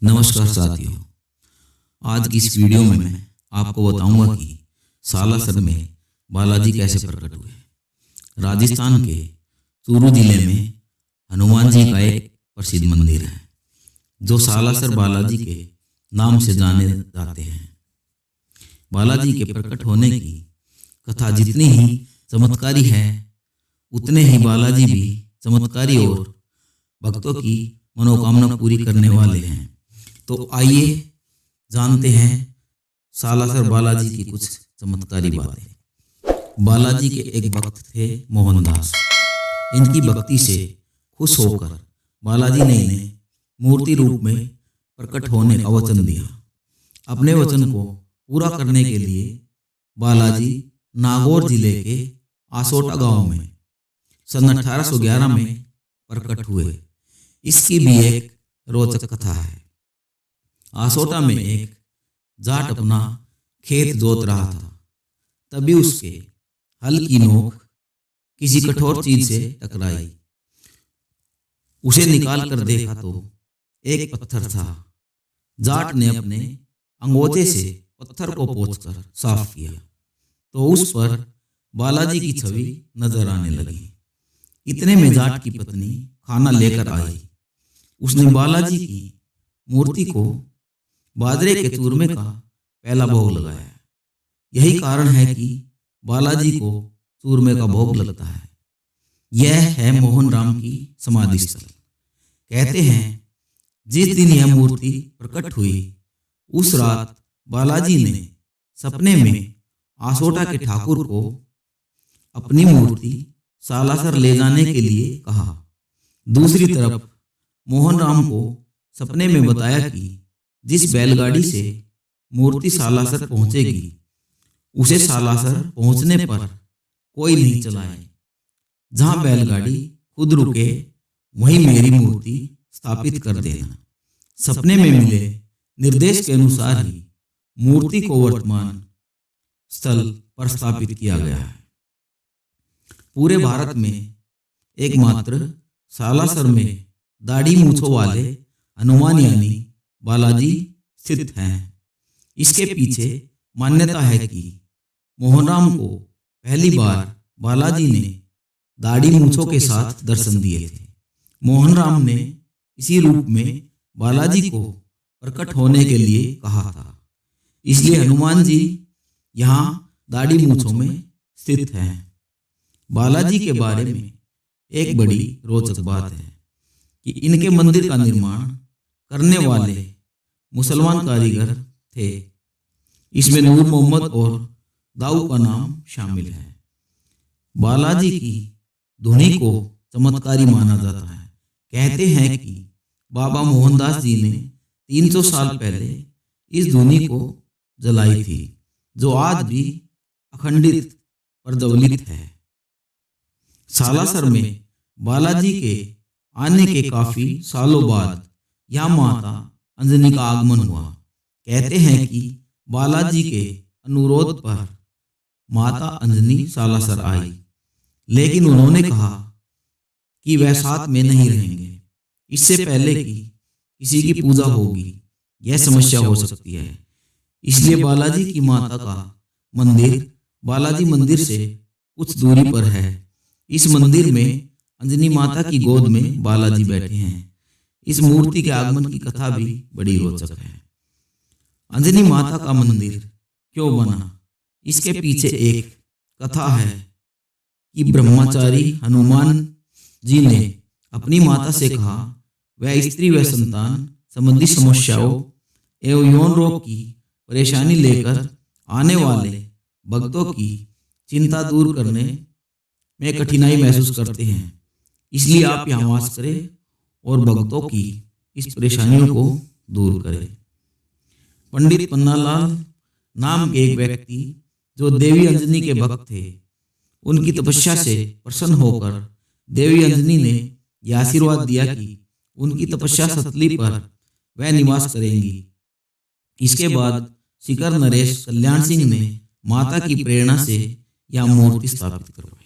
नमस्कार साथियों, आज की इस वीडियो में मैं आपको बताऊंगा कि सालासर में बालाजी कैसे प्रकट हुए। राजस्थान के चूरू जिले में हनुमान जी का एक प्रसिद्ध मंदिर है जो सालासर बालाजी के नाम से जाने जाते हैं। बालाजी के प्रकट होने की कथा जितनी ही चमत्कारी है उतने ही बालाजी भी चमत्कारी और भक्तों की मनोकामना पूरी करने वाले हैं। तो आइए जानते हैं सालासर बालाजी की कुछ चमत्कारी बातें। बालाजी के एक भक्त थे मोहनदास। इनकी भक्ति से खुश होकर बालाजी ने इन्हें मूर्ति रूप में प्रकट होने का वचन दिया। अपने वचन को पूरा करने के लिए बालाजी नागौर जिले के आसोटा गांव में सन 1811 में प्रकट हुए। इसकी भी एक रोचक कथा है। आसोटा में एक जाट अपना खेत जोत रहा था, तभी उसके हल की नोक किसी कठोर चीज से टकराई। उसे निकाल कर देखा तो एक पत्थर था। जाट ने अपने अंगोछे से पत्थर को पोंछकर साफ किया तो उस पर बालाजी की छवि नजर आने लगी। इतने में जाट की पत्नी खाना लेकर आई। उसने बालाजी की मूर्ति को बाजरे के चूरमे का पहला भोग लगाया। यही कारण है कि बालाजी को चूरमे का भोग लगता है। यह है मोहन राम की समाधि स्थल। कहते हैं जिस दिन यह मूर्ति प्रकट हुई उस रात बालाजी ने सपने में आसोटा के ठाकुर को अपनी मूर्ति सालासर ले जाने के लिए कहा। दूसरी तरफ मोहन राम को सपने में बताया कि जिस बैलगाड़ी से मूर्ति सालासर पहुंचेगी उसे सालासर पहुंचने पर कोई नहीं चलाए। जहां बैलगाड़ी खुद रुके वहीं मेरी मूर्ति स्थापित कर देना। सपने में मिले निर्देश के अनुसार ही मूर्ति को वर्तमान स्थल पर स्थापित किया गया है। पूरे भारत में एकमात्र सालासर में दाढ़ी मूंछों वाले हनुमान यानी बालाजी स्थित हैं। इसके पीछे मान्यता है कि मोहनराम को पहली बार बालाजी ने दाढ़ी मूंछों के साथ दर्शन दिए थे। मोहनराम ने इसी रूप में बालाजी को प्रकट होने के लिए कहा था। इसलिए हनुमान जी यहाँ दाढ़ी मूंछों में स्थित हैं। बालाजी के बारे में एक बड़ी रोचक बात है कि इनके मंदिर का निर्माण करने वाले मुसलमान कारीगर थे। इसमें नूर मोहम्मद और दाऊ का नाम शामिल है। बालाजी की धुनी को चमत्कारी माना जाता है। कहते हैं कि बाबा मोहनदास जी ने 300 साल पहले इस धुनी को जलाई थी जो आज भी अखंडित प्रज्वलित है। सालासर में बालाजी के आने के काफी सालों बाद यहाँ माता अंजनी का आगमन हुआ। कहते हैं कि बालाजी के अनुरोध पर माता अंजनी सालासर आई, लेकिन उन्होंने कहा कि वह साथ में नहीं रहेंगे। इससे पहले कि किसी की पूजा होगी यह समस्या हो सकती है। इसलिए बालाजी की माता का मंदिर बालाजी मंदिर से कुछ दूरी पर है। इस मंदिर में अंजनी माता की गोद में बालाजी बैठे हैं। इस मूर्ति के आगमन की कथा भी बड़ी रोचक है। अंजनी माता का मंदिर क्यों बना, इसके पीछे एक कथा है कि ब्रह्मचारी हनुमान जी ने अपनी माता से कहा वह स्त्री व संतान संबंधी समस्याओं एवं यौन रोग की परेशानी लेकर आने वाले भक्तों की चिंता दूर करने में कठिनाई महसूस करते हैं। इसलिए आप यहाँ वास करें और भक्तों की इस परेशानियों को दूर करें। पंडित पन्नालाल नाम के एक व्यक्ति जो देवी अंजनी के भक्त थे, उनकी तपस्या से प्रसन्न होकर देवी अंजनी ने यह आशीर्वाद दिया कि उनकी तपस्या स्थली पर वह निवास करेंगी। इसके बाद शिखर नरेश कल्याण सिंह ने माता की प्रेरणा से यह मूर्ति स्थापित करवाई।